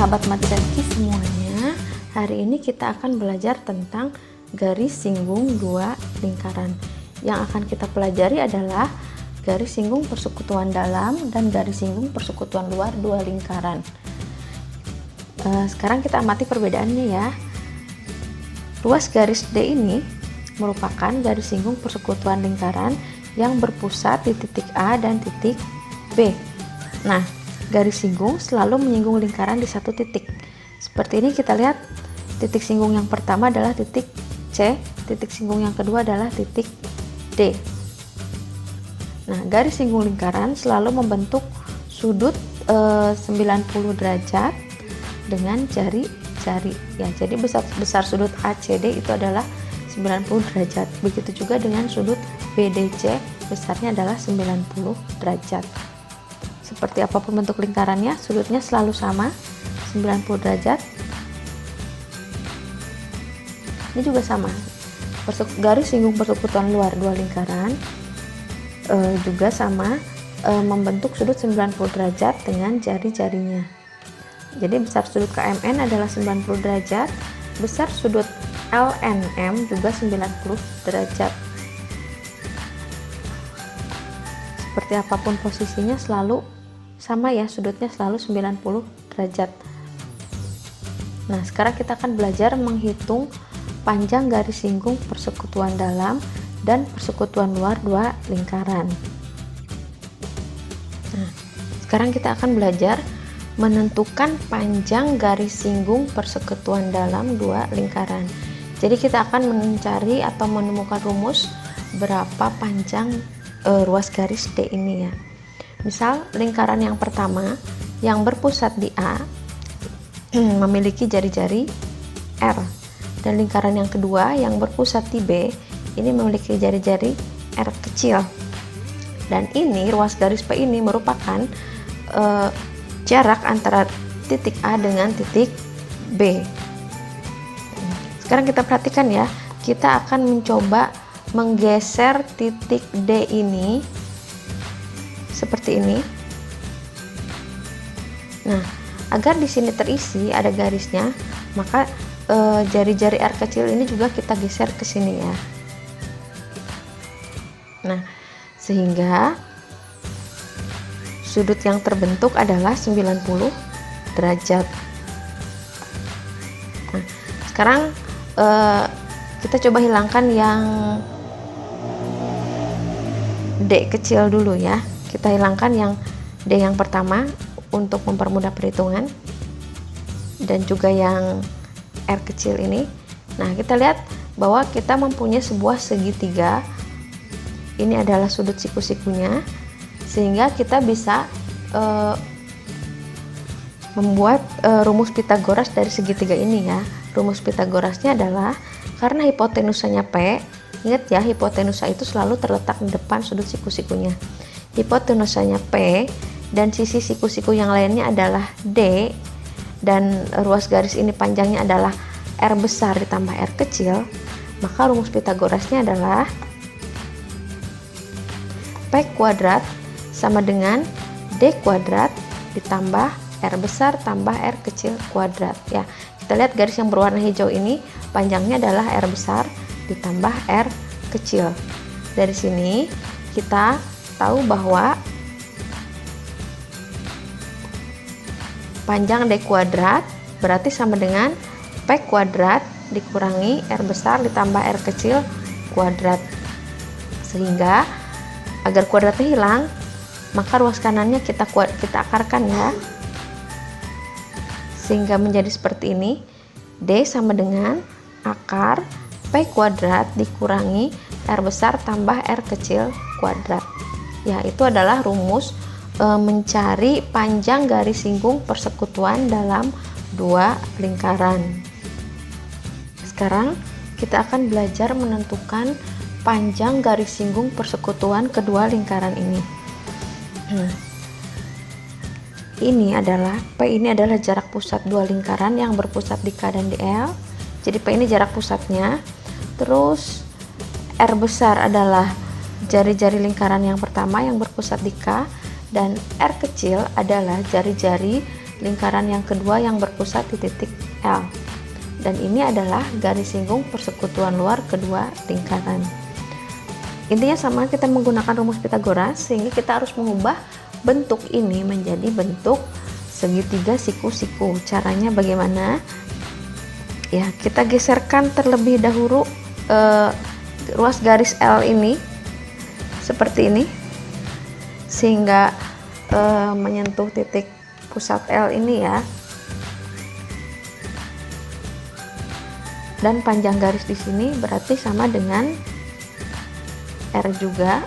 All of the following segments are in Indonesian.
sahabat Matsaki semuanya, hari ini kita akan belajar tentang garis singgung dua lingkaran. Yang akan kita pelajari adalah garis singgung persekutuan dalam dan garis singgung persekutuan luar dua lingkaran. Sekarang kita amati perbedaannya ya. Ruas garis D ini merupakan garis singgung persekutuan lingkaran yang berpusat di titik A dan titik B. Nah, garis singgung selalu menyinggung lingkaran di satu titik. Seperti ini kita lihat, titik singgung yang pertama adalah titik C, titik singgung yang kedua adalah titik D. Nah, garis singgung lingkaran selalu membentuk sudut 90 derajat dengan jari-jari ya. Jadi besar sudut ACD itu adalah 90 derajat. Begitu juga dengan sudut BDC, besarnya adalah 90 derajat. Seperti apapun bentuk lingkarannya, sudutnya selalu sama, 90 derajat. Ini juga sama. Garis singgung persekutuan luar dua lingkaran juga sama, membentuk sudut 90 derajat dengan jari-jarinya. Jadi besar sudut KMN adalah 90 derajat, besar sudut LNM juga 90 derajat. Seperti apapun posisinya selalu sama ya, sudutnya selalu 90 derajat. Nah, sekarang kita akan belajar menghitung panjang garis singgung persekutuan dalam dan persekutuan luar dua lingkaran. Nah, sekarang kita akan belajar menentukan panjang garis singgung persekutuan dalam dua lingkaran. Jadi kita akan mencari atau menemukan rumus berapa panjang ruas garis D ini ya. Misal lingkaran yang pertama yang berpusat di A memiliki jari-jari R, dan lingkaran yang kedua yang berpusat di B ini memiliki jari-jari R kecil. Dan ini ruas garis P ini merupakan jarak antara titik A dengan titik B. Sekarang kita perhatikan ya, kita akan mencoba menggeser titik D ini seperti ini. Nah, agar di sini terisi ada garisnya, maka jari-jari R kecil ini juga kita geser ke sini ya. Nah, sehingga sudut yang terbentuk adalah 90 derajat. Nah, sekarang kita coba hilangkan yang D kecil dulu ya. Kita hilangkan yang D yang pertama untuk mempermudah perhitungan, dan juga yang R kecil ini. Nah, kita lihat bahwa kita mempunyai sebuah segitiga. Ini adalah sudut siku-sikunya, sehingga kita bisa membuat rumus Pitagoras dari segitiga ini ya. Rumus Pitagorasnya adalah karena hipotenusanya P. Ingat ya, hipotenusa itu selalu terletak di depan sudut siku-sikunya. Hipotenusanya P dan sisi siku-siku yang lainnya adalah D, dan ruas garis ini panjangnya adalah R besar ditambah R kecil, maka rumus Pitagorasnya adalah P kuadrat sama dengan D kuadrat ditambah R besar tambah R kecil kuadrat ya. Kita lihat garis yang berwarna hijau ini panjangnya adalah R besar ditambah R kecil. Dari sini kita tahu bahwa panjang D kuadrat berarti sama dengan P kuadrat dikurangi R besar ditambah R kecil kuadrat. Sehingga agar kuadratnya hilang, maka ruas kanannya kita akarkan ya. Sehingga menjadi seperti ini. D sama dengan akar P kuadrat dikurangi R besar tambah R kecil kuadrat. Ya, itu adalah rumus mencari panjang garis singgung persekutuan dalam dua lingkaran. Sekarang kita akan belajar menentukan panjang garis singgung persekutuan kedua lingkaran ini. Ini adalah P ini adalah jarak pusat dua lingkaran yang berpusat di K dan di L. Jadi P ini jarak pusatnya. Terus R besar adalah jari-jari lingkaran yang pertama yang berpusat di K, dan R kecil adalah jari-jari lingkaran yang kedua yang berpusat di titik L. Dan ini adalah garis singgung persekutuan luar kedua lingkaran. Intinya sama, kita menggunakan rumus Pitagoras sehingga kita harus mengubah bentuk ini menjadi bentuk segitiga siku-siku. Caranya bagaimana? Ya, kita geserkan terlebih dahulu ruas garis L ini seperti ini sehingga menyentuh titik pusat L ini ya. Dan panjang garis di sini berarti sama dengan R juga.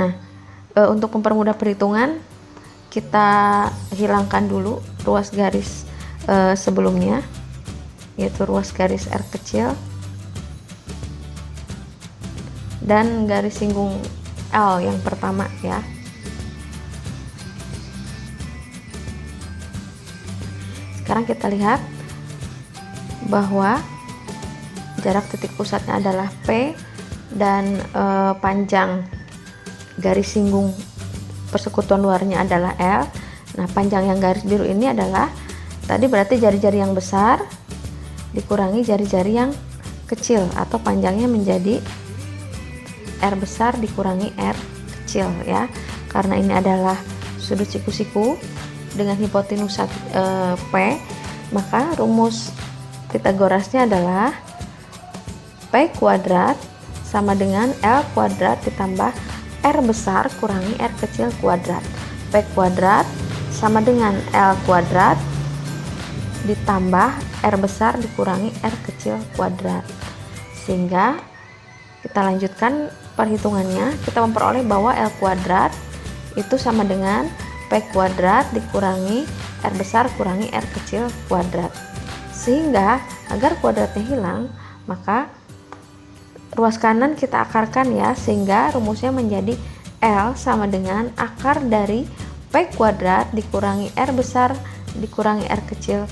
Nah, untuk mempermudah perhitungan, kita hilangkan dulu ruas garis sebelumnya, yaitu ruas garis R kecil dan garis singgung L yang pertama ya. Sekarang kita lihat bahwa jarak titik pusatnya adalah P dan panjang garis singgung persekutuan luarnya adalah L. Nah, panjang yang garis biru ini adalah tadi berarti jari-jari yang besar dikurangi jari-jari yang kecil, atau panjangnya menjadi R besar dikurangi R kecil ya. Karena ini adalah sudut siku-siku dengan hipotenusa P, maka rumus Pitagorasnya adalah P kuadrat sama dengan L kuadrat ditambah R besar kurangi R kecil kuadrat. P kuadrat sama dengan L kuadrat ditambah R besar dikurangi R kecil kuadrat. Sehingga kita lanjutkan perhitungannya, kita memperoleh bahwa L kuadrat itu sama dengan P kuadrat dikurangi R besar kurangi R kecil kuadrat. Sehingga agar kuadratnya hilang, maka ruas kanan kita akarkan ya, sehingga rumusnya menjadi L sama dengan akar dari P kuadrat dikurangi R besar dikurangi R kecil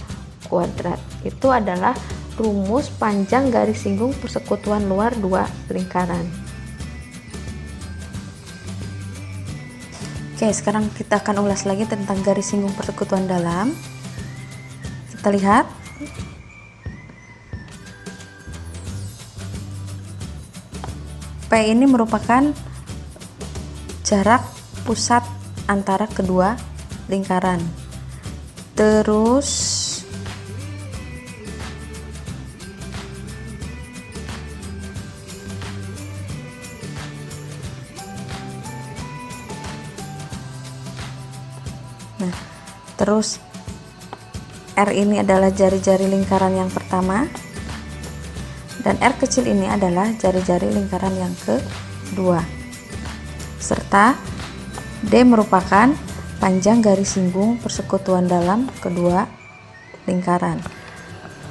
kuadrat. Itu adalah rumus panjang garis singgung persekutuan luar dua lingkaran. Oke, sekarang kita akan ulas lagi tentang garis singgung persekutuan dalam. Kita lihat P ini merupakan jarak pusat antara kedua lingkaran. Terus terus R ini adalah jari-jari lingkaran yang pertama dan R kecil ini adalah jari-jari lingkaran yang kedua, serta D merupakan panjang garis singgung persekutuan dalam kedua lingkaran.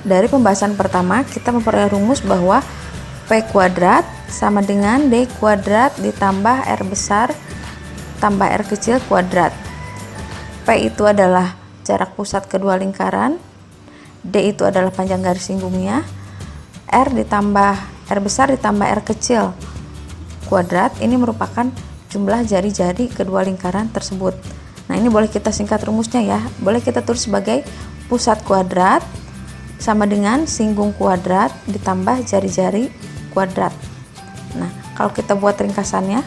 Dari pembahasan pertama kita memperoleh rumus bahwa P kuadrat sama dengan D kuadrat ditambah R besar tambah R kecil kuadrat. P itu adalah jarak pusat kedua lingkaran, D itu adalah panjang garis singgungnya, R ditambah R besar ditambah R kecil kuadrat ini merupakan jumlah jari-jari kedua lingkaran tersebut. Nah, ini boleh kita singkat rumusnya ya, boleh kita tulis sebagai pusat kuadrat sama dengan singgung kuadrat ditambah jari-jari kuadrat. Nah, kalau kita buat ringkasannya,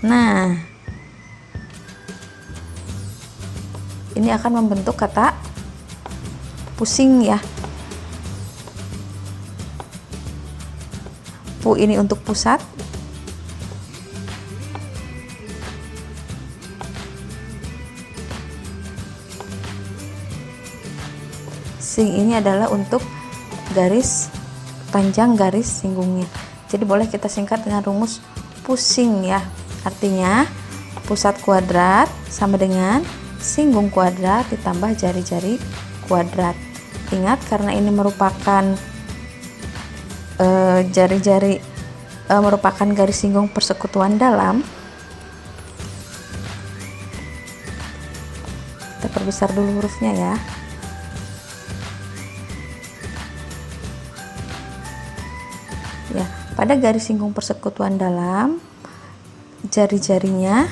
nah ini akan membentuk kata pusing ya. Pu ini untuk pusat, sing ini adalah untuk garis panjang garis singgungnya. Jadi boleh kita singkat dengan rumus pusing ya. Artinya pusat kuadrat sama dengan singgung kuadrat ditambah jari-jari kuadrat. Ingat, karena ini merupakan jari-jari merupakan garis singgung persekutuan dalam, kita perbesar dulu hurufnya ya. Ya, pada garis singgung persekutuan dalam, jari-jarinya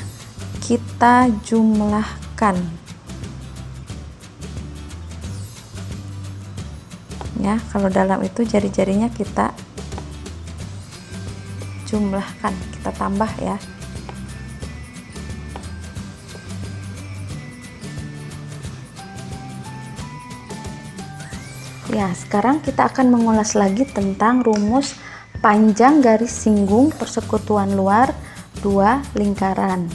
kita jumlahkan ya. Kalau dalam itu jari-jarinya kita jumlahkan, kita tambah ya. Ya, sekarang kita akan mengulas lagi tentang rumus panjang garis singgung persekutuan luar dua lingkaran.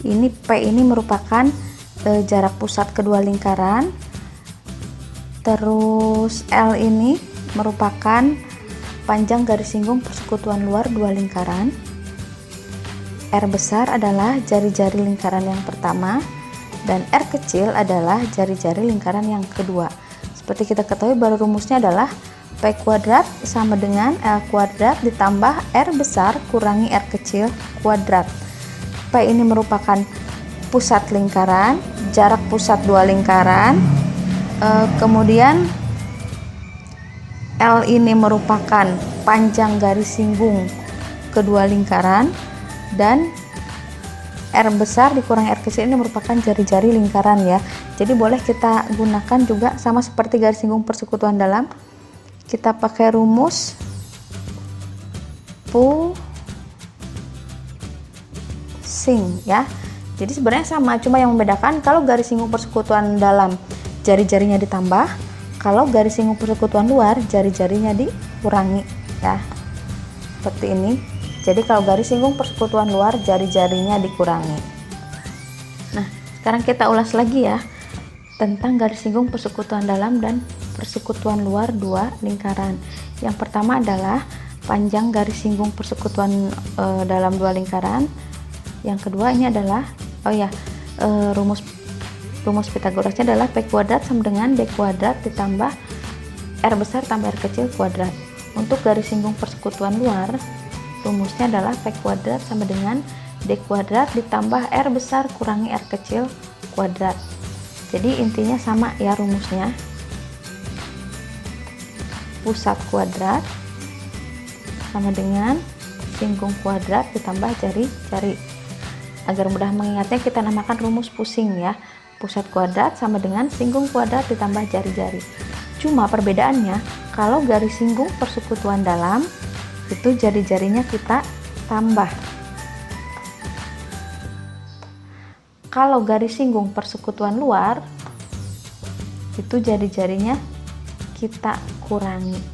Ini P ini merupakan jarak pusat kedua lingkaran. Terus L ini merupakan panjang garis singgung persekutuan luar dua lingkaran. R besar adalah jari-jari lingkaran yang pertama dan R kecil adalah jari-jari lingkaran yang kedua. Seperti kita ketahui, baru rumusnya adalah P kuadrat sama dengan L kuadrat ditambah R besar kurangi R kecil kuadrat. P ini merupakan pusat lingkaran, jarak pusat dua lingkaran, kemudian L ini merupakan panjang garis singgung kedua lingkaran, dan R besar dikurangi R kecil ini merupakan jari-jari lingkaran ya. Jadi boleh kita gunakan juga sama seperti garis singgung persekutuan dalam. Kita pakai rumus pusing ya. Jadi sebenarnya sama, cuma yang membedakan kalau garis singgung persekutuan dalam jari-jarinya ditambah, kalau garis singgung persekutuan luar jari-jarinya dikurangi ya. Seperti ini. Jadi kalau garis singgung persekutuan luar jari-jarinya dikurangi. Nah, sekarang kita ulas lagi ya tentang garis singgung persekutuan dalam dan persekutuan luar dua lingkaran. Yang pertama adalah panjang garis singgung persekutuan dalam dua lingkaran. Yang kedua ini adalah rumus Pitagorasnya adalah P kuadrat sama dengan D kuadrat ditambah R besar tambah R kecil kuadrat. Untuk garis singgung persekutuan luar, rumusnya adalah P kuadrat sama dengan D kuadrat ditambah R besar kurangi R kecil kuadrat. Jadi intinya sama ya rumusnya. Pusat kuadrat sama dengan singgung kuadrat ditambah jari-jari. Agar mudah mengingatnya kita namakan rumus pusing ya. Pusat kuadrat sama dengan singgung kuadrat ditambah jari-jari. Cuma perbedaannya, kalau garis singgung persekutuan dalam itu jari-jarinya kita tambah. Kalau garis singgung persekutuan luar itu jari-jarinya kita kurangi.